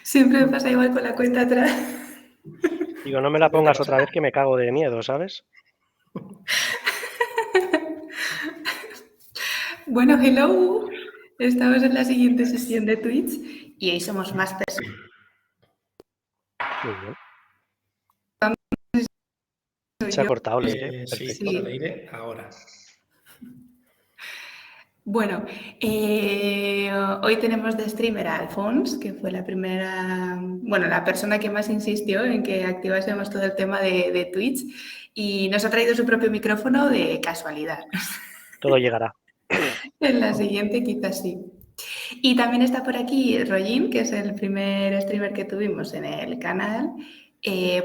Siempre me pasa igual con la cuenta atrás. Digo, no me la pongas otra vez que me cago de miedo, ¿sabes? Bueno, hello. Estamos en la siguiente sesión de Twitch y hoy somos más personas. Muy bien. Soy Se ha yo. cortado, Leire. Sí, Perfecto. Sí. Leire, ahora. Bueno, hoy tenemos de streamer a Alphonse, que fue la primera, bueno, la persona que más insistió en que activásemos todo el tema de Twitch y nos ha traído su propio micrófono de casualidad. Todo llegará. En la siguiente quizás sí. Y también está por aquí Rollin, que es el primer streamer que tuvimos en el canal,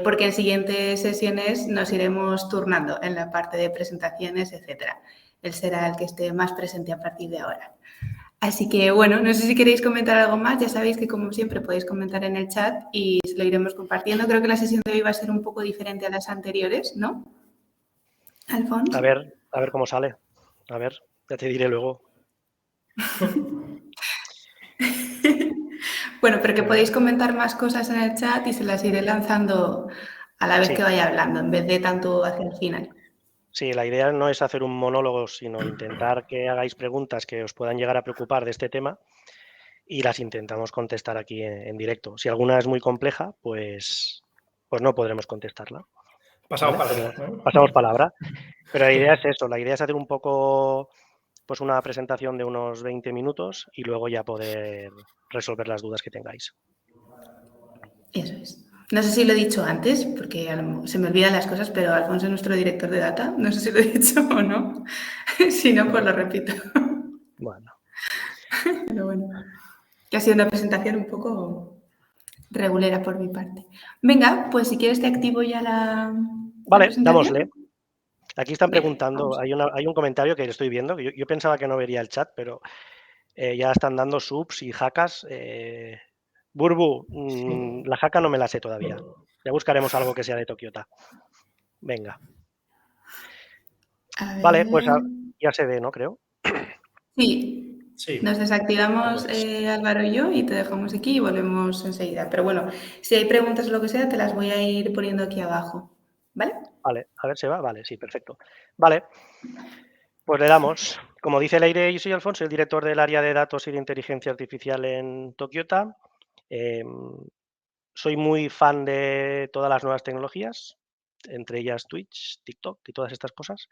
porque en siguientes sesiones nos iremos turnando en la parte de presentaciones, etc. Él será el que esté más presente a partir de ahora. Así que bueno, no sé si queréis comentar algo más, ya sabéis que como siempre podéis comentar en el chat y se lo iremos compartiendo. Creo que la sesión de hoy va a ser un poco diferente a las anteriores, ¿no? Alfonso. A ver cómo sale. A ver, ya te diré luego. Bueno, pero que Venga. podéis comentar más cosas en el chat y se las iré lanzando a la vez Sí, que vaya hablando, en vez de tanto hacia el final. sí, la idea no es hacer un monólogo, sino intentar que hagáis preguntas que os puedan llegar a preocupar de este tema y las intentamos contestar aquí en directo. Si alguna es muy compleja, pues no podremos contestarla, Pasamos ¿vale? palabra, Pero ¿no? pasamos palabra. Pero la idea es eso, la idea es hacer un poco, pues una presentación de unos 20 minutos y luego ya poder resolver las dudas que tengáis. Eso es. No sé si lo he dicho antes, porque se me olvidan las cosas, pero Alfonso es nuestro director de data. No sé si lo he dicho o no. Si no, pues lo repito. Bueno, Pero bueno, que ha sido una presentación un poco regulera por mi parte. Venga, pues si quieres te activo ya la vale, presentación. dámosle. Aquí están Venga, preguntando, vamos. hay un comentario que estoy viendo, que yo pensaba que no vería el chat, pero ya están dando subs y jacas. Burbu, la jaca no me la sé todavía. Ya buscaremos algo que sea de Tokiota. Venga. A Vale, pues ver. ya se ve, ¿no? Creo. Sí, nos Sí, desactivamos pues, Álvaro y yo y te dejamos aquí y volvemos enseguida. Pero bueno, si hay preguntas o lo que sea, te las voy a ir poniendo aquí abajo. ¿Vale? Vale, a ver, ¿se va? Vale, sí, perfecto. Vale, pues le damos. Como dice Leire, yo soy Alfonso, el director del área de datos y de inteligencia artificial en Tokiota. Soy muy fan de todas las nuevas tecnologías, entre ellas Twitch, TikTok y todas estas cosas.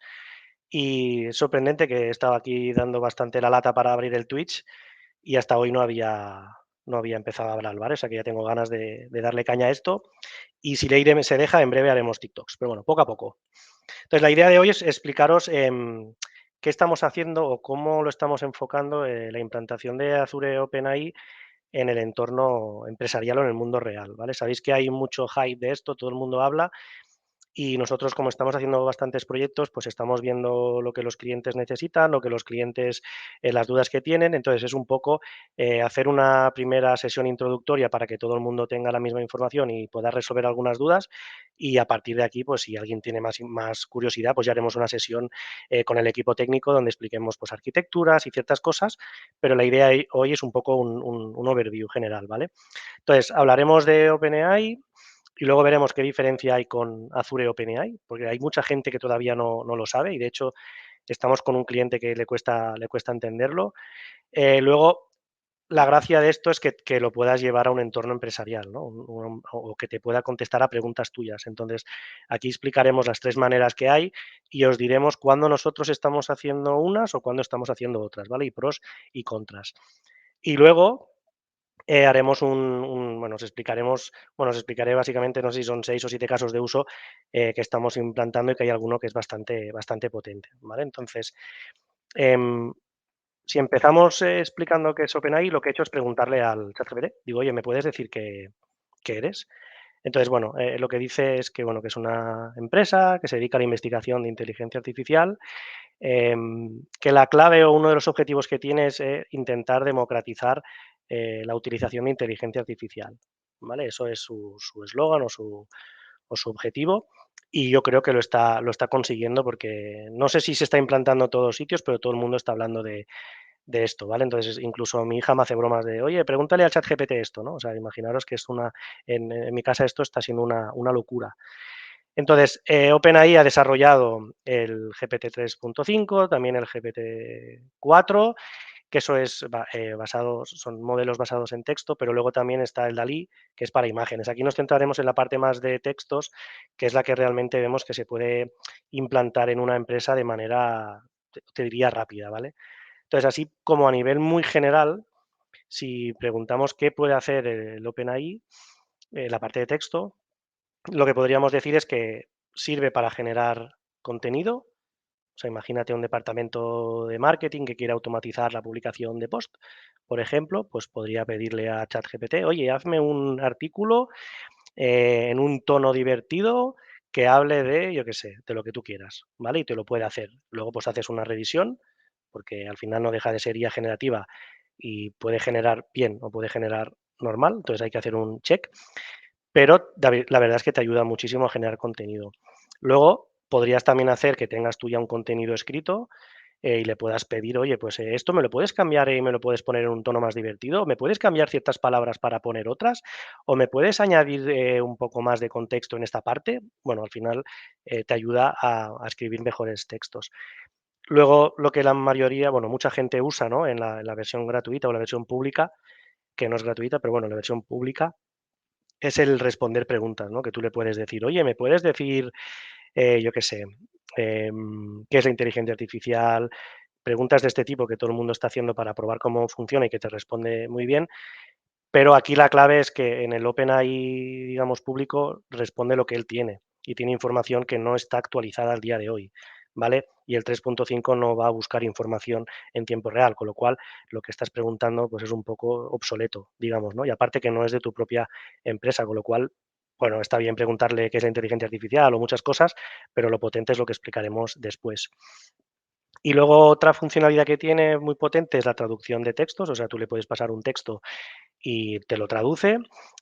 Y es sorprendente que estaba aquí dando bastante la lata para abrir el Twitch y hasta hoy no había empezado a hablar, ¿vale? O sea que ya tengo ganas de darle caña a esto. Y si Leire se deja, en breve haremos TikToks. Pero bueno, poco a poco. Entonces, la idea de hoy es explicaros qué estamos haciendo o cómo lo estamos enfocando la implantación de Azure OpenAI en el entorno empresarial o en el mundo real, ¿vale? Sabéis que hay mucho hype de esto, todo el mundo habla y nosotros, como estamos haciendo bastantes proyectos, pues estamos viendo lo que los clientes necesitan, lo que los clientes, las dudas que tienen. Entonces, es un poco hacer una primera sesión introductoria para que todo el mundo tenga la misma información y pueda resolver algunas dudas. Y a partir de aquí, pues si alguien tiene más curiosidad, pues ya haremos una sesión con el equipo técnico donde expliquemos pues arquitecturas y ciertas cosas. Pero la idea hoy es un poco un overview general, ¿vale? Entonces, hablaremos de OpenAI, y luego veremos qué diferencia hay con Azure OpenAI, porque hay mucha gente que todavía no lo sabe y de hecho estamos con un cliente que le cuesta entenderlo. Luego, la gracia de esto es que lo puedas llevar a un entorno empresarial, ¿no? O que te pueda contestar a preguntas tuyas. Entonces, aquí explicaremos las tres maneras que hay y os diremos cuándo nosotros estamos haciendo unas o cuándo estamos haciendo otras, ¿vale? Y pros y contras. Y luego, haremos bueno, os explicaré básicamente, no sé si son 6 o 7 casos de uso que estamos implantando y que hay alguno que es bastante potente, ¿vale? Entonces, em, si empezamos explicando qué es OpenAI, lo que he hecho es preguntarle al ChatGPT, digo, oye, ¿me puedes decir qué eres? Entonces, bueno, lo que dice es que, bueno, que es una empresa que se dedica a la investigación de inteligencia artificial, que la clave o uno de los objetivos que tiene es intentar democratizar la utilización de inteligencia artificial, ¿vale? Eso es su eslogan o su objetivo y yo creo que lo está consiguiendo porque no sé si se está implantando en todos sitios, pero todo el mundo está hablando de de esto, ¿vale? Entonces, incluso mi hija me hace bromas de, oye, pregúntale al ChatGPT esto, ¿no? O sea, imaginaros que es en mi casa esto está siendo una locura. Entonces, OpenAI ha desarrollado el GPT 3.5, también el GPT 4, que eso es son modelos basados en texto, pero luego también está el DALI, que es para imágenes. Aquí nos centraremos en la parte más de textos, que es la que realmente vemos que se puede implantar en una empresa de manera, te diría, rápida, ¿vale? Entonces, así como a nivel muy general, si preguntamos qué puede hacer el OpenAI, la parte de texto, lo que podríamos decir es que sirve para generar contenido. O sea, imagínate un departamento de marketing que quiere automatizar la publicación de post, por ejemplo, pues podría pedirle a ChatGPT, oye, hazme un artículo en un tono divertido que hable de, yo qué sé, de lo que tú quieras, ¿vale? Y te lo puede hacer. Luego pues haces una revisión, porque al final no deja de ser IA generativa y puede generar bien o puede generar normal, entonces hay que hacer un check, pero la verdad es que te ayuda muchísimo a generar contenido. Luego podrías también hacer que tengas tú ya un contenido escrito y le puedas pedir, oye, pues esto me lo puedes cambiar y me lo puedes poner en un tono más divertido, me puedes cambiar ciertas palabras para poner otras, o me puedes añadir un poco más de contexto en esta parte. Bueno, al final te ayuda a escribir mejores textos. Luego, lo que la mayoría, bueno, mucha gente usa, ¿no? En la versión gratuita o la versión pública, que no es gratuita, pero bueno, la versión pública es el responder preguntas, ¿no? Que tú le puedes decir, oye, ¿me puedes decir, yo qué sé, qué es la inteligencia artificial? Preguntas de este tipo que todo el mundo está haciendo para probar cómo funciona y que te responde muy bien, pero aquí la clave es que en el OpenAI, digamos, público, responde lo que él tiene y tiene información que no está actualizada al día de hoy, ¿vale? Y el 3.5 no va a buscar información en tiempo real, con lo cual lo que estás preguntando pues es un poco obsoleto, digamos, ¿no? Y aparte que no es de tu propia empresa, con lo cual, bueno, está bien preguntarle qué es la inteligencia artificial o muchas cosas, pero lo potente es lo que explicaremos después. Y luego otra funcionalidad que tiene muy potente es la traducción de textos, o sea, tú le puedes pasar un texto y te lo traduce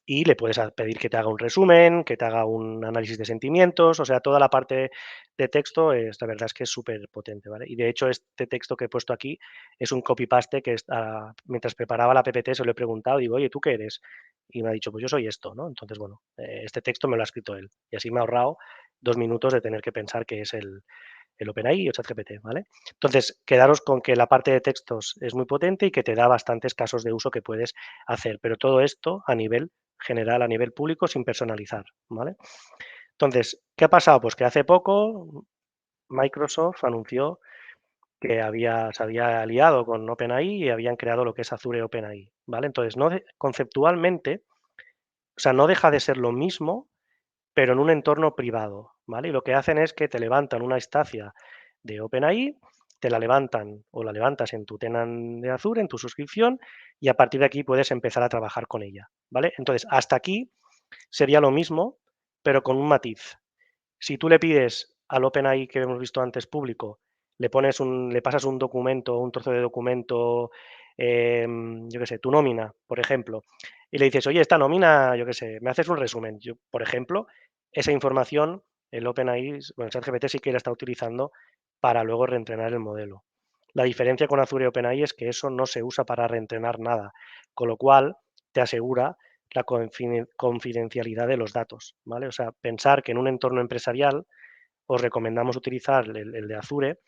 y le puedes pedir que te haga un resumen, que te haga un análisis de sentimientos, o sea, toda la parte de texto, la verdad es que es súper potente, ¿vale? Y de hecho este texto que he puesto aquí es un copy-paste que mientras preparaba la PPT se lo he preguntado, digo, oye, ¿tú qué eres? Y me ha dicho, pues yo soy esto, ¿no? Entonces, bueno, este texto me lo ha escrito él y así me ha ahorrado 2 minutos de tener que pensar que es el OpenAI o ChatGPT, ¿vale? Entonces, quedaros con que la parte de textos es muy potente y que te da bastantes casos de uso que puedes hacer, pero todo esto a nivel general, a nivel público, sin personalizar, ¿vale? Entonces, ¿qué ha pasado? Pues que hace poco Microsoft anunció que se había aliado con OpenAI y habían creado lo que es Azure OpenAI, ¿vale? Entonces, conceptualmente, o sea, no deja de ser lo mismo, pero en un entorno privado, ¿vale? Y lo que hacen es que te levantan una instancia de OpenAI, te la levantan o la levantas en tu tenant de Azure, en tu suscripción, y a partir de aquí puedes empezar a trabajar con ella, ¿vale? Entonces, hasta aquí sería lo mismo, pero con un matiz. Si tú le pides al OpenAI que hemos visto antes público, le pasas un documento, un trozo de documento, yo qué sé, tu nómina, por ejemplo, y le dices, oye, esta nómina, yo qué sé, me haces un resumen. Yo, por ejemplo, esa información, el OpenAI, bueno, ChatGPT sí que la está utilizando para luego reentrenar el modelo. La diferencia con Azure y OpenAI es que eso no se usa para reentrenar nada, con lo cual te asegura la confidencialidad de los datos, ¿vale? O sea, pensar que en un entorno empresarial os recomendamos utilizar el de Azure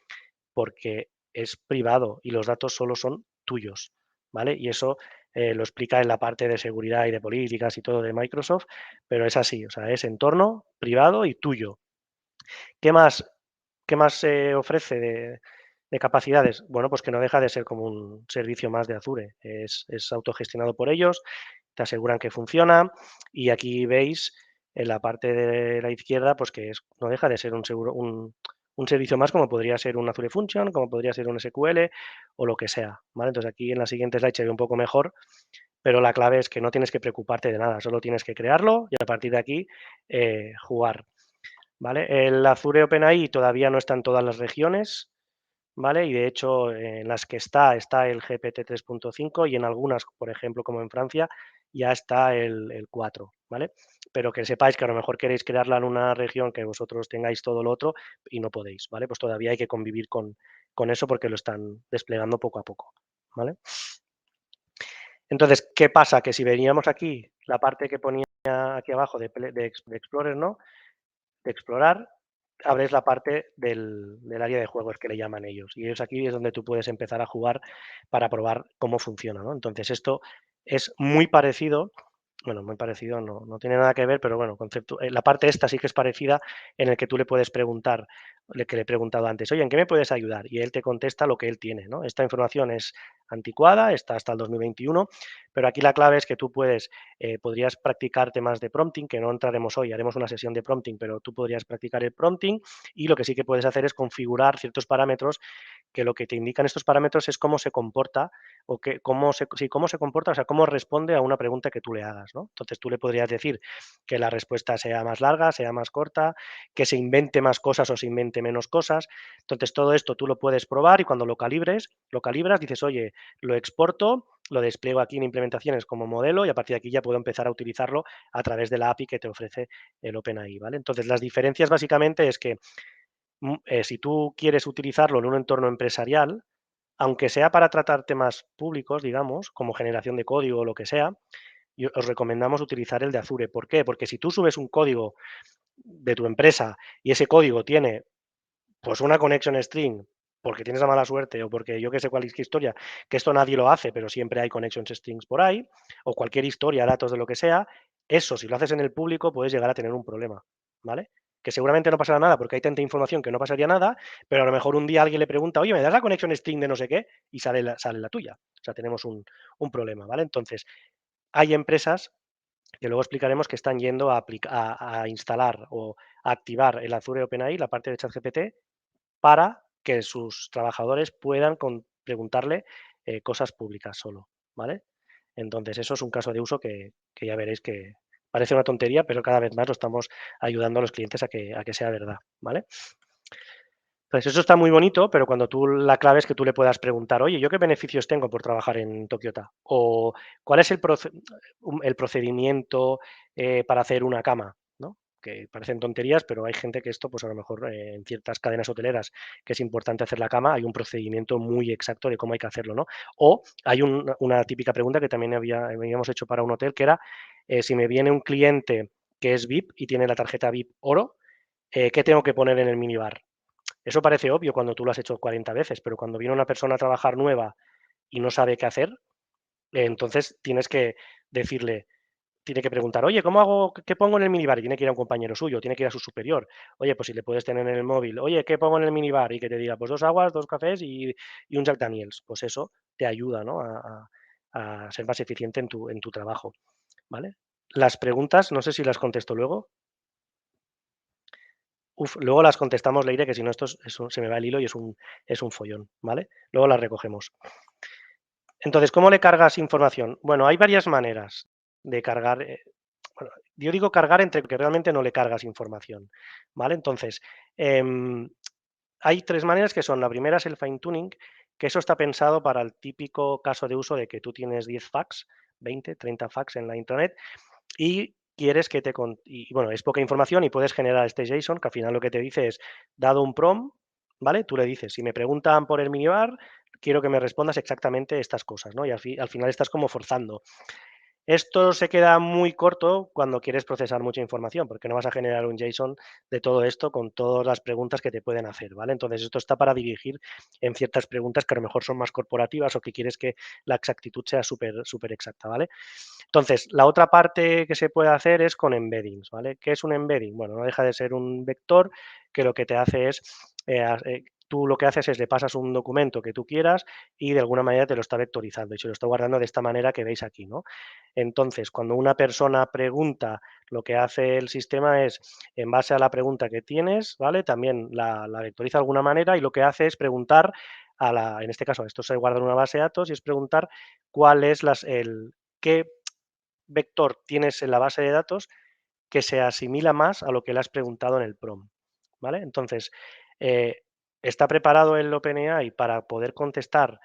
porque es privado y los datos solo son tuyos, ¿vale? Y eso lo explica en la parte de seguridad y de políticas y todo de Microsoft, pero es así, o sea, es entorno privado y tuyo. ¿Qué más, qué más ofrece de capacidades? Bueno, pues que no deja de ser como un servicio más de Azure. Es autogestionado por ellos, te aseguran que funciona y aquí veis en la parte de la izquierda, pues que no deja de ser un servicio más como podría ser un Azure Function, como podría ser un SQL o lo que sea, ¿vale? Entonces aquí en la siguiente slide se ve un poco mejor, pero la clave es que no tienes que preocuparte de nada, solo tienes que crearlo y a partir de aquí jugar. ¿Vale? El Azure OpenAI todavía no está en todas las regiones, ¿vale? Y de hecho, en las que está el GPT 3.5 y en algunas, por ejemplo, como en Francia, ya está el 4, ¿vale? Pero que sepáis que a lo mejor queréis crearla en una región que vosotros tengáis todo lo otro y no podéis, ¿vale? Pues todavía hay que convivir con eso porque lo están desplegando poco a poco. ¿vale? Entonces, ¿qué pasa? Que si veníamos aquí, la parte que ponía aquí abajo de Explorer, ¿no? De explorar, abres la parte del área de juegos que le llaman ellos. Y ellos aquí es donde tú puedes empezar a jugar para probar cómo funciona, ¿no? Entonces, esto es muy parecido. Bueno, muy parecido, no tiene nada que ver, pero bueno, la parte esta sí que es parecida en el que tú le puedes preguntar, que le he preguntado antes, oye, ¿en qué me puedes ayudar? Y él te contesta lo que él tiene, ¿no? Esta información es anticuada, está hasta el 2021, pero aquí la clave es que tú podrías practicar temas de prompting, que no entraremos hoy, haremos una sesión de prompting, pero tú podrías practicar el prompting y lo que sí que puedes hacer es configurar ciertos parámetros que lo que te indican estos parámetros es cómo se comporta o cómo se comporta, o sea, cómo responde a una pregunta que tú le hagas, ¿no? Entonces tú le podrías decir que la respuesta sea más larga, sea más corta, que se invente más cosas o se invente menos cosas. Entonces todo esto tú lo puedes probar y cuando lo calibras, dices, oye, lo exporto, lo despliego aquí en implementaciones como modelo y a partir de aquí ya puedo empezar a utilizarlo a través de la API que te ofrece el OpenAI, ¿vale? Entonces las diferencias básicamente es que si tú quieres utilizarlo en un entorno empresarial, aunque sea para tratar temas públicos, digamos, como generación de código o lo que sea, os recomendamos utilizar el de Azure. ¿Por qué? Porque si tú subes un código de tu empresa y ese código tiene pues una connection string, porque tienes la mala suerte o porque yo que sé cuál es historia, que esto nadie lo hace, pero siempre hay connection strings por ahí, o cualquier historia, datos de lo que sea, eso si lo haces en el público puedes llegar a tener un problema, ¿vale? Que seguramente no pasará nada porque hay tanta información que no pasaría nada, pero a lo mejor un día alguien le pregunta, oye, ¿me das la connection string de no sé qué? Y sale la tuya. O sea, tenemos un problema, ¿vale? Entonces, hay empresas que luego explicaremos que están yendo a instalar o a activar el Azure OpenAI, la parte de ChatGPT, para que sus trabajadores puedan preguntarle cosas públicas solo, ¿vale? Entonces, eso es un caso de uso que ya veréis que parece una tontería, pero cada vez más lo estamos ayudando a los clientes a que sea verdad, ¿vale? Entonces, eso está muy bonito, pero cuando la clave es que tú le puedas preguntar, oye, ¿yo qué beneficios tengo por trabajar en Tokiota? O ¿cuál es el procedimiento para hacer una cama? ¿No? Que parecen tonterías, pero hay gente que esto, pues a lo mejor en ciertas cadenas hoteleras, que es importante hacer la cama, hay un procedimiento muy exacto de cómo hay que hacerlo, ¿no? O hay una típica pregunta que también habíamos hecho para un hotel, que era, si me viene un cliente que es VIP y tiene la tarjeta VIP oro, ¿qué tengo que poner en el minibar? Eso parece obvio cuando tú lo has hecho 40 veces, pero cuando viene una persona a trabajar nueva y no sabe qué hacer, entonces tienes que decirle, tiene que preguntar, oye, ¿cómo hago, qué pongo en el minibar? Y tiene que ir a un compañero suyo, tiene que ir a su superior. Oye, pues si le puedes tener en el móvil, oye, ¿qué pongo en el minibar? Y que te diga, pues 2 aguas, 2 cafés y un Jack Daniels. Pues eso te ayuda, ¿no? A ser más eficiente en tu trabajo, ¿vale? Las preguntas, no sé si las contesto luego. Luego las contestamos, Leire, que si no esto se me va el hilo y es un follón, ¿vale? Luego las recogemos. Entonces, ¿cómo le cargas información? Bueno, hay varias maneras de cargar. Bueno, yo digo cargar entre que realmente no le cargas información, ¿vale? Entonces, em, hay 3 maneras que son, la primera es el fine tuning, que eso está pensado para el típico caso de uso de que tú tienes 10 facts, 20, 30 facts en la intranet y quieres que y bueno, es poca información y puedes generar este JSON que al final lo que te dice es, dado un prompt, ¿vale? Tú le dices, si me preguntan por el minibar, quiero que me respondas exactamente estas cosas, ¿no? Y al final estás como forzando. Esto se queda muy corto cuando quieres procesar mucha información, porque no vas a generar un JSON de todo esto con todas las preguntas que te pueden hacer, ¿vale? Entonces, esto está para dirigir en ciertas preguntas que a lo mejor son más corporativas o que quieres que la exactitud sea súper súper exacta, ¿vale? Entonces, la otra parte que se puede hacer es con embeddings, ¿vale? ¿Qué es un embedding? Bueno, no deja de ser un vector que lo que te hace es, tú lo que haces es le pasas un documento que tú quieras y de alguna manera te lo está vectorizando y se lo está guardando de esta manera que veis aquí, ¿no? Entonces, cuando una persona pregunta, lo que hace el sistema es, en base a la pregunta que tienes, ¿vale? También la vectoriza de alguna manera y lo que hace es preguntar en este caso, esto se guarda en una base de datos y es preguntar cuál es qué vector tienes en la base de datos que se asimila más a lo que le has preguntado en el prompt, ¿vale? Entonces, eh, está preparado el OpenAI para poder contestar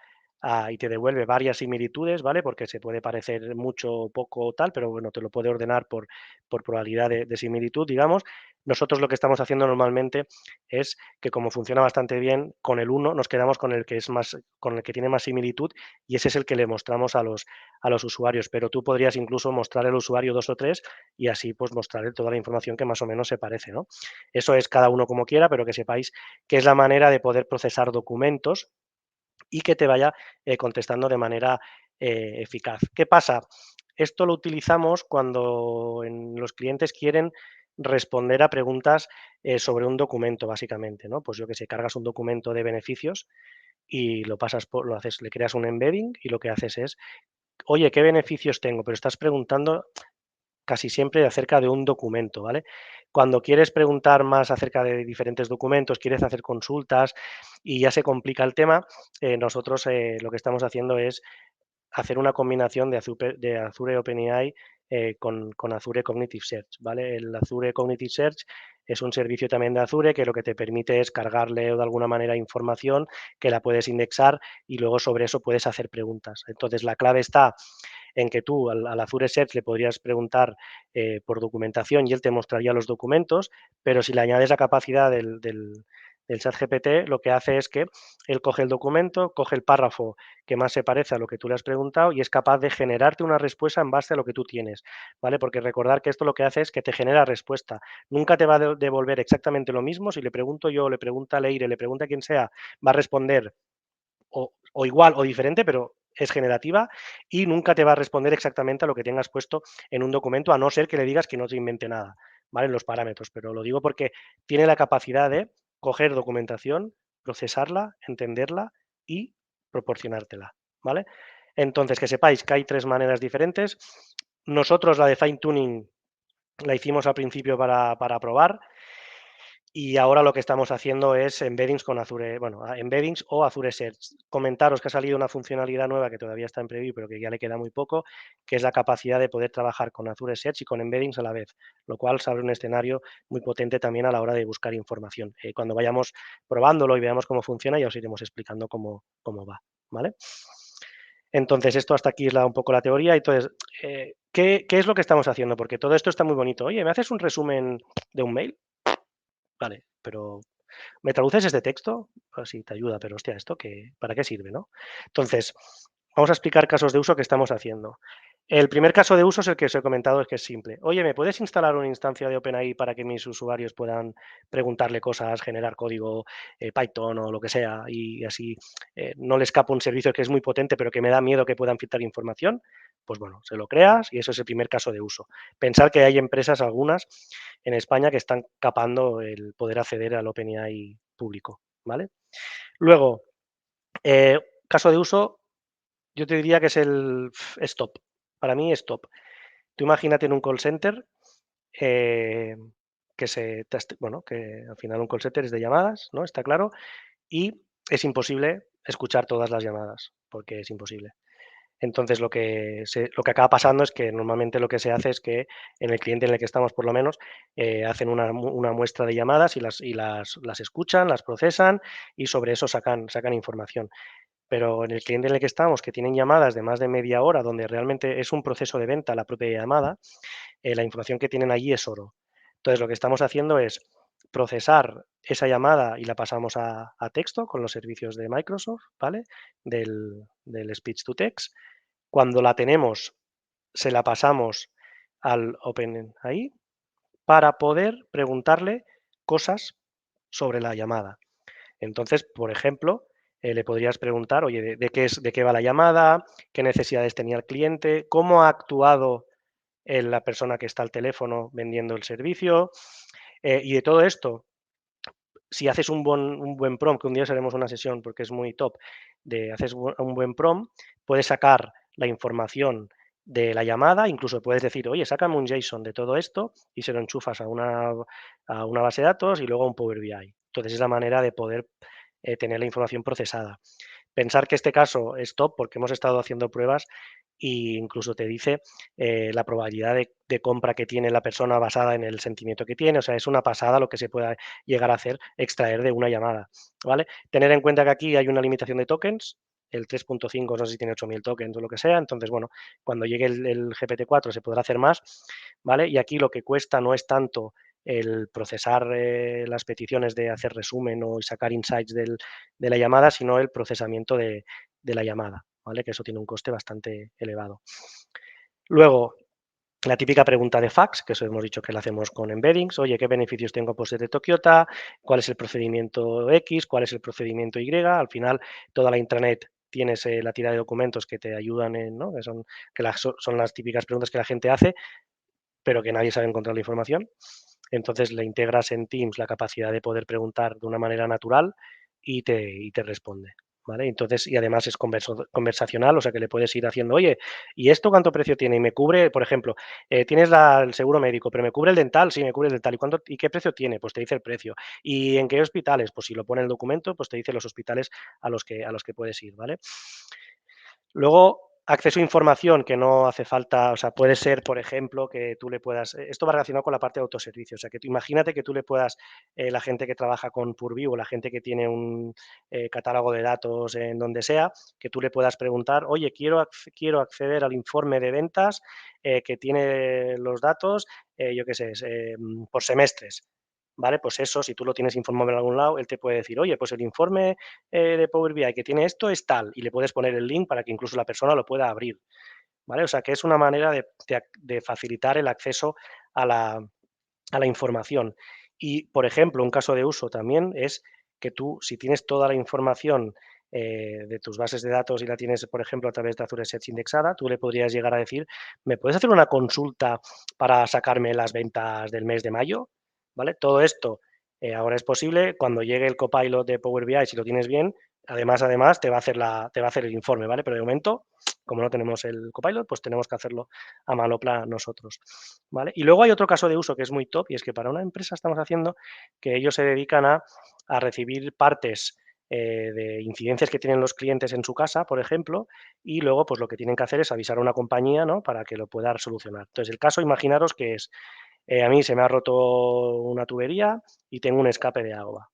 y te devuelve varias similitudes, ¿vale? Porque se puede parecer mucho o poco o tal, pero bueno, te lo puede ordenar por probabilidad de similitud, digamos. Nosotros lo que estamos haciendo normalmente es que como funciona bastante bien, con el uno nos quedamos con el que es más, con el que tiene más similitud y ese es el que le mostramos a los usuarios. Pero tú podrías incluso mostrar al usuario dos o tres y así pues mostrarle toda la información que más o menos se parece, ¿no? Eso es cada uno como quiera, pero que sepáis que es la manera de poder procesar documentos y que te vaya contestando de manera eficaz. ¿Qué pasa? Esto lo utilizamos cuando los clientes quieren responder a preguntas sobre un documento, básicamente, ¿no? Pues yo que sé, cargas un documento de beneficios y lo pasas lo haces, le creas un embedding y lo que haces es, oye, ¿qué beneficios tengo? Pero estás preguntando casi siempre acerca de un documento, ¿vale? Cuando quieres preguntar más acerca de diferentes documentos, quieres hacer consultas y ya se complica el tema, nosotros lo que estamos haciendo es hacer una combinación de Azure OpenAI con Azure Cognitive Search, ¿vale? El Azure Cognitive Search es un servicio también de Azure que lo que te permite es cargarle de alguna manera información que la puedes indexar y luego sobre eso puedes hacer preguntas. Entonces, la clave está en que tú al Azure Search le podrías preguntar por documentación y él te mostraría los documentos, pero si le añades la capacidad del ChatGPT, lo que hace es que él coge el documento, coge el párrafo que más se parece a lo que tú le has preguntado y es capaz de generarte una respuesta en base a lo que tú tienes, ¿vale? Porque recordar que esto lo que hace es que te genera respuesta. Nunca te va a devolver exactamente lo mismo. Si le pregunto yo, le pregunta a Leire, le pregunta a quien sea, va a responder o igual o diferente, pero es generativa y nunca te va a responder exactamente a lo que tengas puesto en un documento, a no ser que le digas que no te invente nada, ¿vale? En los parámetros, pero lo digo porque tiene la capacidad de coger documentación, procesarla, entenderla y proporcionártela, ¿vale? Entonces, que sepáis que hay tres maneras diferentes. Nosotros la de fine tuning la hicimos al principio para probar y ahora lo que estamos haciendo es embeddings con Azure, bueno, embeddings o Azure Search. Comentaros que ha salido una funcionalidad nueva que todavía está en preview, pero que ya le queda muy poco, que es la capacidad de poder trabajar con Azure Search y con embeddings a la vez, lo cual se abre un escenario muy potente también a la hora de buscar información. Cuando vayamos probándolo y veamos cómo funciona, ya os iremos explicando cómo va, ¿vale? Entonces, esto hasta aquí es un poco la teoría. Entonces, ¿qué es lo que estamos haciendo? Porque todo esto está muy bonito. Oye, ¿me haces un resumen de un mail? Vale, pero ¿me traduces este texto? Pues sí, te ayuda, pero hostia, ¿esto qué, para qué sirve, no? Entonces, vamos a explicar casos de uso que estamos haciendo. El primer caso de uso es el que os he comentado, es que es simple. Oye, ¿me puedes instalar una instancia de OpenAI para que mis usuarios puedan preguntarle cosas, generar código Python o lo que sea, y así no le escapa un servicio que es muy potente, pero que me da miedo que puedan filtrar información? Pues bueno, se lo creas y eso es el primer caso de uso. Pensar que hay empresas, algunas, en España que están capando el poder acceder al OpenAI público, ¿vale? Luego, caso de uso, yo te diría que es el stop. Para mí, stop. Tú imagínate en un call center eh, bueno, que al final un call center es de llamadas, ¿no? Está claro. Y es imposible escuchar todas las llamadas, porque es imposible. Entonces, lo que acaba pasando es que normalmente lo que se hace es que en el cliente en el que estamos, por lo menos, hacen una muestra de llamadas y las escuchan, las procesan y sobre eso sacan información. Pero en el cliente en el que estamos, que tienen llamadas de más de media hora, donde realmente es un proceso de venta la propia llamada, la información que tienen allí es oro. Entonces, lo que estamos haciendo es procesar esa llamada y la pasamos a texto con los servicios de Microsoft, ¿vale? Del speech to text. Cuando la tenemos, se la pasamos al OpenAI para poder preguntarle cosas sobre la llamada. Entonces, por ejemplo, le podrías preguntar, oye, ¿de qué va la llamada? ¿Qué necesidades tenía el cliente? ¿Cómo ha actuado la persona que está al teléfono vendiendo el servicio? Y de todo esto, si haces un buen prompt, que un día haremos una sesión porque es muy top, haces un buen prompt, puedes sacar la información de la llamada, incluso puedes decir, oye, sácame un JSON de todo esto y se lo enchufas a una base de datos y luego a un Power BI. Entonces es la manera de poder tener la información procesada. Pensar que este caso es top porque hemos estado haciendo pruebas e incluso te dice la probabilidad de compra que tiene la persona basada en el sentimiento que tiene. O sea, es una pasada lo que se pueda llegar a hacer, extraer de una llamada, ¿vale? Tener en cuenta que aquí hay una limitación de tokens. el 3.5 no sé si tiene 8.000 tokens o lo que sea, entonces, bueno, cuando llegue el GPT-4 se podrá hacer más, ¿vale? Y aquí lo que cuesta no es tanto el procesar las peticiones de hacer resumen o sacar insights de la llamada, sino el procesamiento de la llamada, ¿vale? Que eso tiene un coste bastante elevado. Luego, la típica pregunta de fax, que eso hemos dicho que la hacemos con embeddings. Oye, ¿qué beneficios tengo por ser de Tokiota? ¿Cuál es el procedimiento X? ¿Cuál es el procedimiento Y? Al final, toda la intranet tienes la tira de documentos que te ayudan en, ¿no? Son las típicas preguntas que la gente hace, pero que nadie sabe encontrar la información. Entonces le integras en Teams la capacidad de poder preguntar de una manera natural y te responde. ¿Vale? Entonces, y además es conversacional, o sea que le puedes ir haciendo, oye, ¿y esto cuánto precio tiene? Y me cubre, por ejemplo, tienes el seguro médico, pero me cubre el dental, sí, me cubre el dental. ¿Y qué precio tiene? Pues te dice el precio. ¿Y en qué hospitales? Pues si lo pone en el documento, pues te dice los hospitales a los que puedes ir, ¿vale? Luego, acceso a información que no hace falta, o sea, puede ser, por ejemplo, que tú le puedas, esto va relacionado con la parte de autoservicio, o sea, que tú imagínate que tú le puedas, la gente que trabaja con Purview o la gente que tiene un catálogo de datos en donde sea, que tú le puedas preguntar, oye, quiero acceder al informe de ventas que tiene los datos, yo qué sé, por semestres. ¿Vale? Pues eso, si tú lo tienes informado en algún lado, él te puede decir, oye, pues el informe de Power BI que tiene esto es tal, y le puedes poner el link para que incluso la persona lo pueda abrir, ¿vale? O sea, que es una manera de facilitar el acceso a la información. Y, por ejemplo, un caso de uso también es que tú, si tienes toda la información de tus bases de datos y la tienes, por ejemplo, a través de Azure Search indexada, tú le podrías llegar a decir, ¿me puedes hacer una consulta para sacarme las ventas del mes de mayo? ¿Vale? Todo esto ahora es posible cuando llegue el copilot de Power BI, si lo tienes bien, además te va a hacer el informe, ¿vale? Pero de momento, como no tenemos el copilot, pues tenemos que hacerlo a manopla nosotros, ¿vale? Y luego hay otro caso de uso que es muy top, y es que para una empresa estamos haciendo que ellos se dedican a recibir partes de incidencias que tienen los clientes en su casa, por ejemplo, y luego pues lo que tienen que hacer es avisar a una compañía, ¿no? Para que lo pueda solucionar. Entonces, el caso, imaginaros que es, a mí se me ha roto una tubería y tengo un escape de agua,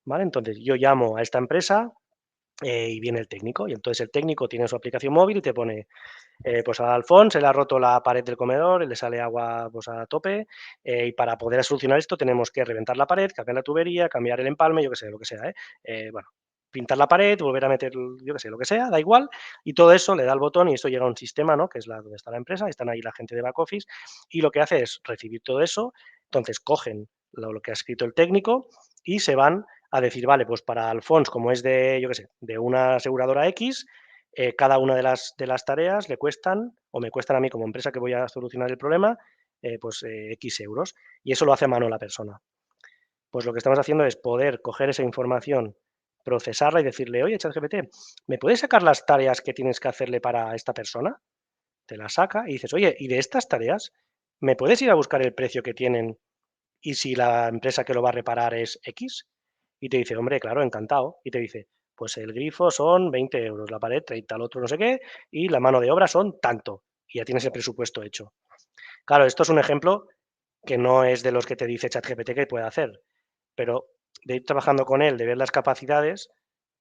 ¿vale? Entonces, yo llamo a esta empresa y viene el técnico, y entonces el técnico tiene su aplicación móvil y te pone, pues a Alfons se le ha roto la pared del comedor y le sale agua pues a tope, y para poder solucionar esto tenemos que reventar la pared, cambiar la tubería, cambiar el empalme, yo qué sé, lo que sea, ¿eh? Bueno, pintar la pared, volver a meter, yo qué sé, lo que sea, da igual, y todo eso le da el botón y eso llega a un sistema, ¿no? Que es donde está la empresa, están ahí la gente de back office, y lo que hace es recibir todo eso, entonces cogen lo que ha escrito el técnico y se van a decir, vale, pues para Alfons, como es de, yo qué sé, de una aseguradora X, cada una de las tareas le cuestan, o me cuestan a mí como empresa que voy a solucionar el problema, pues X euros. Y eso lo hace a mano la persona. Pues lo que estamos haciendo es poder coger esa información, procesarla y decirle, oye, ChatGPT, ¿me puedes sacar las tareas que tienes que hacerle para esta persona? Te las saca y dices, oye, ¿y de estas tareas me puedes ir a buscar el precio que tienen y si la empresa que lo va a reparar es X? Y te dice, hombre, claro, encantado. Y te dice, pues el grifo son 20 euros, la pared 30, el otro no sé qué, y la mano de obra son tanto. Y ya tienes el presupuesto hecho. Claro, esto es un ejemplo que no es de los que te dice ChatGPT que puede hacer, pero de ir trabajando con él, de ver las capacidades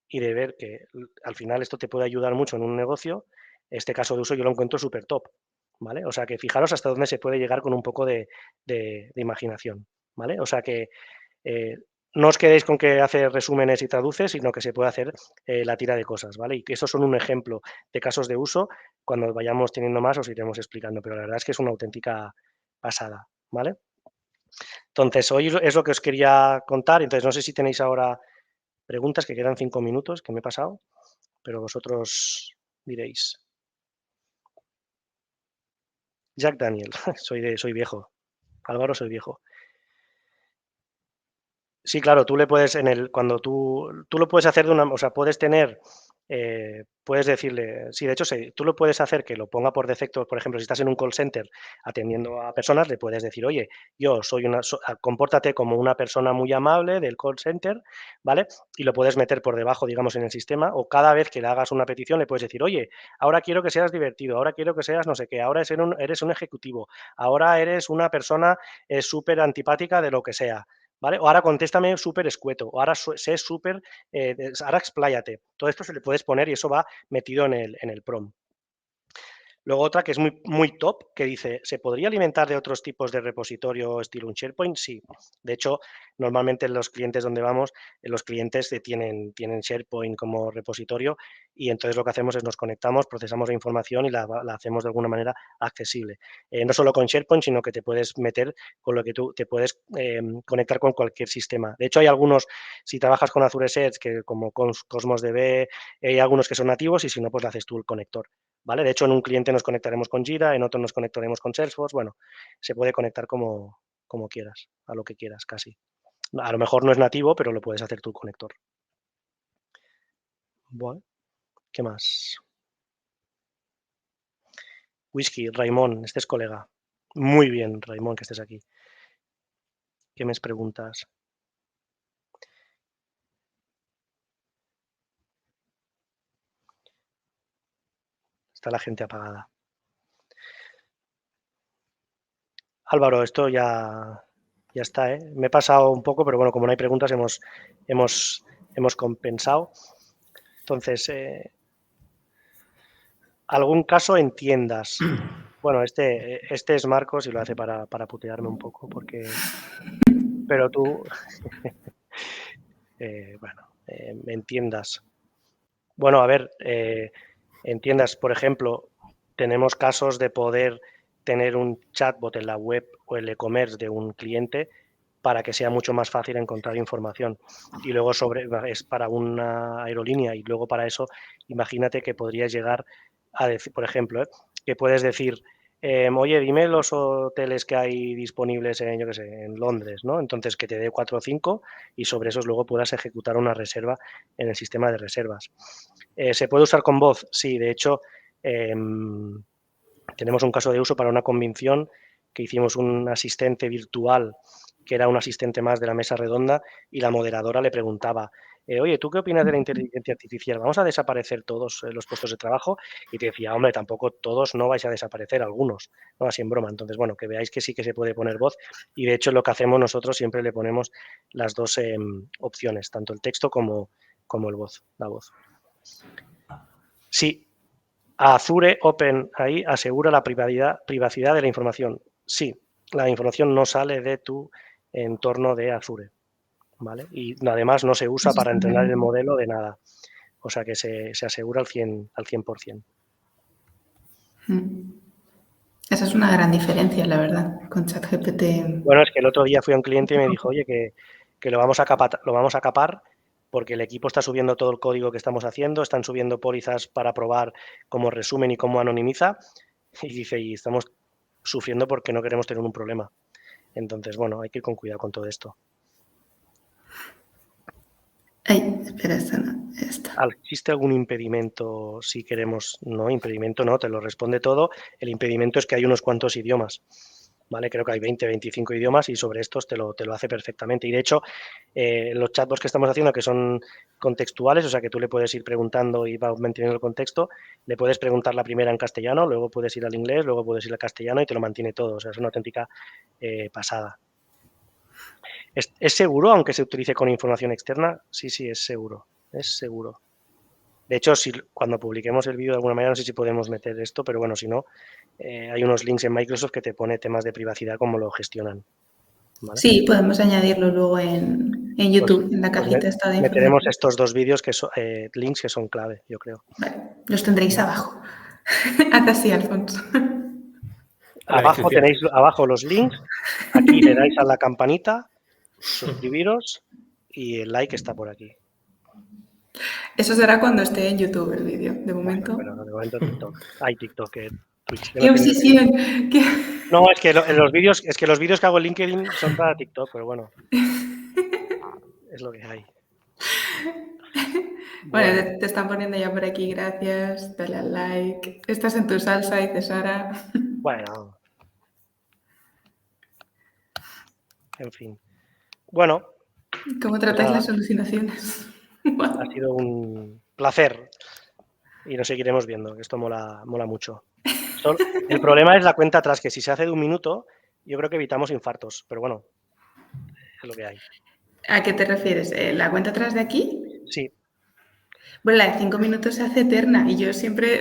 y de ver que al final esto te puede ayudar mucho en un negocio, este caso de uso yo lo encuentro súper top, ¿vale? O sea que fijaros hasta dónde se puede llegar con un poco de imaginación, ¿vale? O sea que eh, no os quedéis con que hace resúmenes y traduce, sino que se puede hacer la tira de cosas, ¿vale? Y que esos son un ejemplo de casos de uso. Cuando vayamos teniendo más os iremos explicando, pero la verdad es que es una auténtica pasada, ¿vale? Entonces, hoy es lo que os quería contar. Entonces, no sé si tenéis ahora preguntas, que quedan 5 minutos, que me he pasado, pero vosotros diréis. Jack Daniel, soy viejo. Álvaro, soy viejo. Sí, claro, tú le puedes cuando tú lo puedes hacer o sea, puedes tener, puedes decirle, sí, de hecho, sí, tú lo puedes hacer que lo ponga por defecto, por ejemplo, si estás en un call center atendiendo a personas, le puedes decir, oye, yo soy compórtate como una persona muy amable del call center, ¿vale? Y lo puedes meter por debajo, digamos, en el sistema, o cada vez que le hagas una petición le puedes decir, oye, ahora quiero que seas divertido, ahora quiero que seas no sé qué, ahora eres un ejecutivo, ahora eres una persona súper antipática de lo que sea. ¿vale? O ahora contéstame súper escueto, o ahora sé súper, ahora expláyate. Todo esto se le puedes poner y eso va metido en el prompt. Luego otra que es muy top, que dice, ¿se podría alimentar de otros tipos de repositorio estilo un SharePoint? Sí. De hecho, normalmente en los clientes donde vamos, los clientes tienen SharePoint como repositorio y entonces lo que hacemos es nos conectamos, procesamos la información y la hacemos de alguna manera accesible. No solo con SharePoint, sino que te puedes meter con lo que tú te puedes conectar con cualquier sistema. De hecho, hay algunos, si trabajas con Azure Search, que como Cosmos DB, hay algunos que son nativos y si no, pues le haces tú el conector. ¿Vale? De hecho, en un cliente nos conectaremos con Jira, en otro nos conectaremos con Salesforce. Bueno, se puede conectar como quieras, a lo que quieras casi. A lo mejor no es nativo, pero lo puedes hacer tú el conector. Bueno, ¿qué más? Whisky, Raimón, este es colega. Muy bien, Raimón, que estés aquí. ¿Qué me preguntas? Está la gente apagada. Álvaro, esto ya está, ¿eh? Me he pasado un poco, pero bueno, como no hay preguntas, hemos compensado. Entonces, ¿algún caso en tiendas? Bueno, este es Marcos y lo hace para putearme un poco, pero tú, bueno, en tiendas. Bueno, a ver, en tiendas, por ejemplo, tenemos casos de poder tener un chatbot en la web o el e-commerce de un cliente para que sea mucho más fácil encontrar información. Y luego es para una aerolínea y luego para eso, imagínate que podrías llegar a decir, por ejemplo, que puedes decir, oye, dime los hoteles que hay disponibles en, yo qué sé, en Londres, ¿no? Entonces que te dé 4 o 5 y sobre esos luego puedas ejecutar una reserva en el sistema de reservas. ¿Se puede usar con voz? Sí, de hecho, tenemos un caso de uso para una convención que hicimos un asistente virtual que era un asistente más de la mesa redonda y la moderadora le preguntaba, oye, ¿tú qué opinas de la inteligencia artificial? ¿Vamos a desaparecer todos los puestos de trabajo? Y te decía, hombre, tampoco todos no vais a desaparecer, algunos, no así en broma. Entonces, bueno, que veáis que sí que se puede poner voz y de hecho lo que hacemos nosotros siempre le ponemos las dos opciones, tanto el texto como la voz. Sí, Azure OpenAI asegura la privacidad de la información. Sí, la información no sale de tu entorno de Azure, ¿vale? Y además no se usa Eso para está muy entrenar el bien. modelo de nada. O sea que se asegura al 100%. Esa es una gran diferencia, la verdad, con ChatGPT. Bueno, es que el otro día fui a un cliente y me dijo, oye, que lo vamos a capar porque el equipo está subiendo todo el código que estamos haciendo, están subiendo pólizas para probar cómo resumen y cómo anonimiza. Y dice, y estamos sufriendo porque no queremos tener un problema. Entonces, bueno, hay que ir con cuidado con todo esto. Ay, espera, esta no, esta. ¿Existe algún impedimento si queremos? No, impedimento no, te lo responde todo. El impedimento es que hay unos cuantos idiomas. ¿Vale? Creo que hay 20, 25 idiomas y sobre estos te lo hace perfectamente. Y de hecho, los chatbots que estamos haciendo, que son contextuales, o sea que tú le puedes ir preguntando y va manteniendo el contexto, le puedes preguntar la primera en castellano, luego puedes ir al inglés, luego puedes ir al castellano y te lo mantiene todo. O sea, es una auténtica pasada. ¿Es seguro aunque se utilice con información externa? Sí, es seguro. Es seguro. De hecho, cuando publiquemos el vídeo de alguna manera, no sé si podemos meter esto, pero bueno, si no, hay unos links en Microsoft que te pone temas de privacidad, cómo lo gestionan. ¿Vale? Sí, podemos añadirlo luego en YouTube, en la Pues cajita esta de meteremos información. estos dos vídeos, links que son clave, yo creo. Vale, los tendréis abajo. Hasta así, Alfonso. Abajo los links, aquí le dais a la campanita, suscribiros y el like está por aquí. Eso será cuando esté en YouTube el vídeo. De Bueno, momento. pero de momento TikTok. Hay TikTok, Twitch. ¡Qué obsesión! ¡Qué... No, es que los vídeos que hago en LinkedIn son para TikTok, pero bueno, es lo que hay. Bueno, Bueno, te están poniendo ya por aquí, gracias, dale al like. Estás en tu salsa, dice Sara. bueno, en fin. Bueno, ¿Cómo pues tratáis nada, las alucinaciones? ha sido un placer y nos seguiremos viendo, que esto mola mucho. El problema es la cuenta atrás, que si se hace de 1 minuto, yo creo que evitamos infartos, pero bueno, Es lo que hay. ¿A qué te refieres? ¿La cuenta atrás de aquí? Sí. Bueno, la de 5 minutos se hace eterna y yo siempre,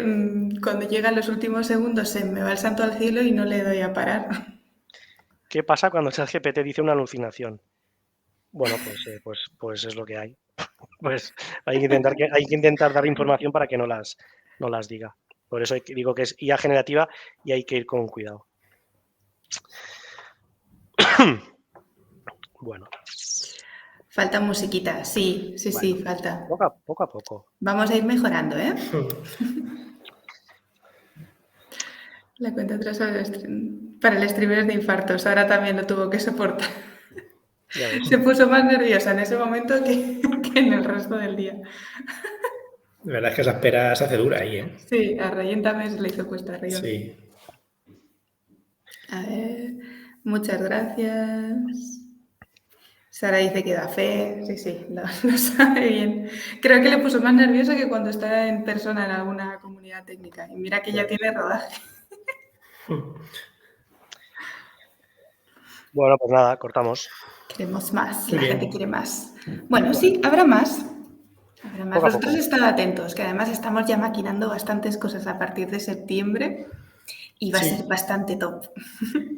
cuando llegan los últimos segundos, se me va el santo al cielo y no le doy a parar. ¿Qué pasa cuando ChatGPT dice una alucinación? Bueno, pues es lo que hay. Pues hay que intentar dar información para que no las diga. Por eso digo que es IA generativa y hay que ir con cuidado. Bueno. Falta musiquita, sí, Bueno, falta. poco a poco. Vamos a ir mejorando, ¿eh? La cuenta atrás para el streamer de infartos, ahora también lo tuvo que soportar. Ya ves. Se puso más nerviosa en ese momento que en el resto del día. La verdad es que esa espera se hace dura ahí, ¿eh? Sí, a Rayen también se le hizo cuesta arriba. Sí. A ver, muchas gracias. Sara dice que da fe, sí, lo sabe bien. Creo que le puso más nervioso que cuando está en persona en alguna comunidad técnica. Y mira que ya tiene rodaje. Bueno, pues nada, cortamos. Queremos más, Muy la bien. gente quiere más. Bueno, sí, habrá más. Habrá más. Poco a Vosotros poco. estad atentos, que además estamos ya maquinando bastantes cosas a partir de septiembre y va a Sí. ser bastante top.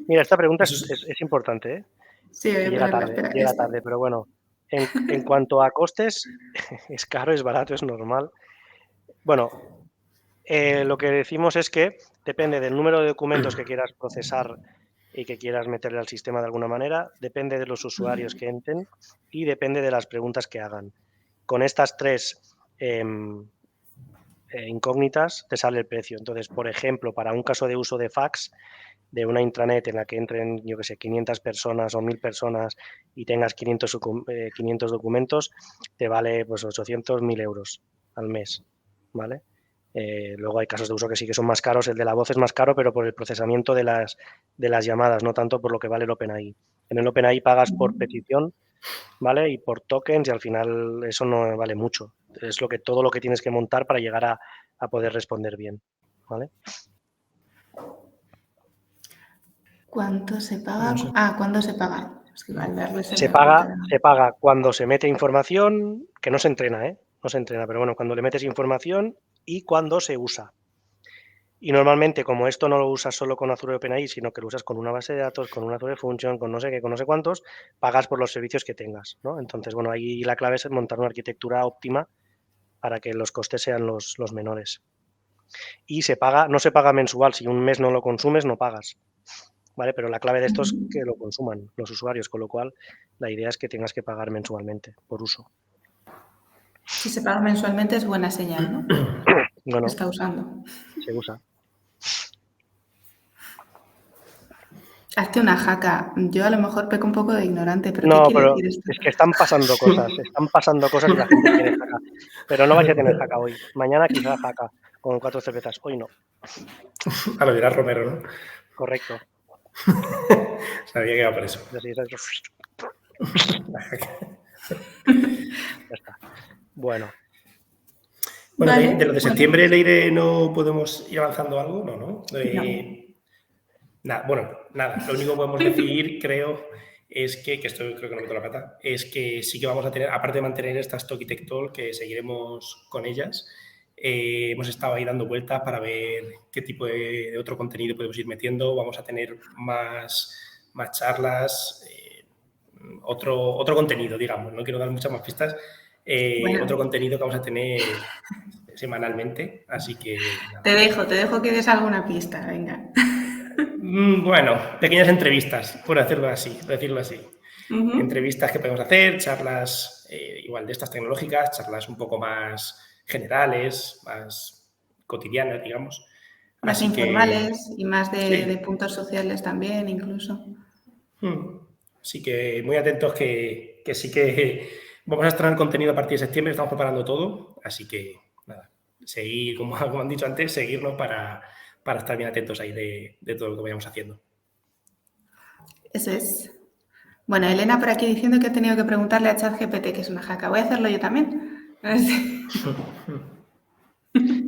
Mira, esta pregunta Eso es importante, ¿eh? Sí, voy a Llega ponerla, tarde, espera. llega tarde, pero bueno. En cuanto a costes, es caro, es barato, es normal. Bueno, lo que decimos es que depende del número de documentos que quieras procesar y que quieras meterle al sistema de alguna manera, depende de los usuarios que entren y depende de las preguntas que hagan. Con estas tres incógnitas te sale el precio. Entonces, por ejemplo, para un caso de uso de fax, de una intranet en la que entren, yo que sé, 500 personas o 1000 personas y tengas 500 documentos, te vale pues 800, 1000 euros al mes, ¿vale? Luego hay casos de uso que sí que son más caros, el de la voz es más caro, pero por el procesamiento de las llamadas, no tanto por lo que vale el OpenAI. En el OpenAI pagas por petición, ¿vale? Y por tokens y al final eso no vale mucho. Es todo lo que tienes que montar para llegar a poder responder bien, ¿vale? ¿Cuánto se paga? No sé. ¿Cuándo se paga? Es que igual darle Se paga cuando se mete información, que no se entrena, ¿eh? No se entrena, pero bueno, cuando le metes información y cuando se usa. Y normalmente, como esto no lo usas solo con Azure OpenAI, sino que lo usas con una base de datos, con una Azure Function, con no sé qué, con no sé cuántos, pagas por los servicios que tengas, ¿no? Entonces, bueno, ahí la clave es montar una arquitectura óptima para que los costes sean los menores. Y no se paga mensual, si un mes no lo consumes, no pagas. ¿Vale? Pero la clave de esto es que lo consuman los usuarios, con lo cual la idea es que tengas que pagar mensualmente por uso. Si se paga mensualmente es buena señal, ¿no? Bueno, Se está usando. se usa. Hazte una jaca. Yo a lo mejor peco un poco de ignorante, pero No, ¿qué quiere pero decir esto? es que están pasando cosas y la gente quiere jaca. Pero no vais a tener jaca hoy. Mañana quizá jaca con 4 cervezas. Hoy no. A lo dirá Romero, ¿no? Correcto. Sabía que iba por eso. Ya está. Bueno. Bueno, Vale, de lo de septiembre, Leire, ¿no podemos ir avanzando algo? No, ¿no? Nada. Lo único que podemos decir, creo, es que esto creo que no meto la pata, es que sí que vamos a tener, aparte de mantener estas Talky Tech Talk, que seguiremos con ellas, hemos estado ahí dando vueltas para ver qué tipo de otro contenido podemos ir metiendo. Vamos a tener más charlas, otro contenido, digamos. No quiero dar muchas más pistas. Bueno. Otro contenido que vamos a tener semanalmente, así que... Nada. Te dejo que des alguna pista, venga. Bueno, pequeñas entrevistas, por decirlo así. Uh-huh. Entrevistas que podemos hacer, charlas igual de estas tecnológicas, charlas un poco más generales, más cotidianas, digamos. Más así informales y más de sí. puntos sociales también, incluso. Así que muy atentos que sí que vamos a estrenar contenido a partir de septiembre, estamos preparando todo, así que nada, seguir, como han dicho antes, seguirnos para estar bien atentos ahí de todo lo que vayamos haciendo. Eso es. Bueno, Elena por aquí diciendo que ha tenido que preguntarle a ChatGPT que es una jaca. Voy a hacerlo yo también.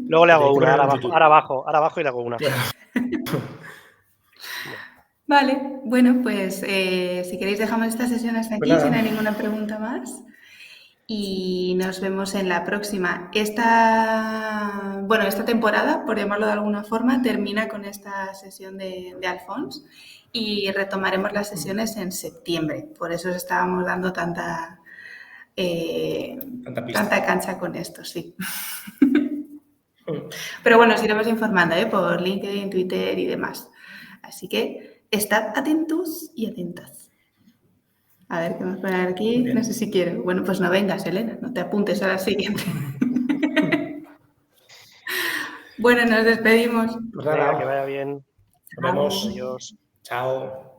Luego le hago una, ahora abajo y le hago una. Vale, bueno, pues si queréis dejamos esta sesión hasta Pues aquí, si nada. no hay ninguna pregunta más. Y nos vemos en la próxima. Esta temporada, por llamarlo de alguna forma, termina con esta sesión de Alphonse y retomaremos las sesiones en septiembre. Por eso os estábamos dando tanta pista. cancha con esto, sí. Pero bueno, os iremos informando por LinkedIn, Twitter y demás. Así que estad atentos y atentas. A ver, ¿qué más poner aquí? No sé si quiero. Bueno, pues no vengas, Elena, no te apuntes a la siguiente. Bueno, nos despedimos. Pues Venga, nada, que vaya bien. nos vemos. Adiós. Chao.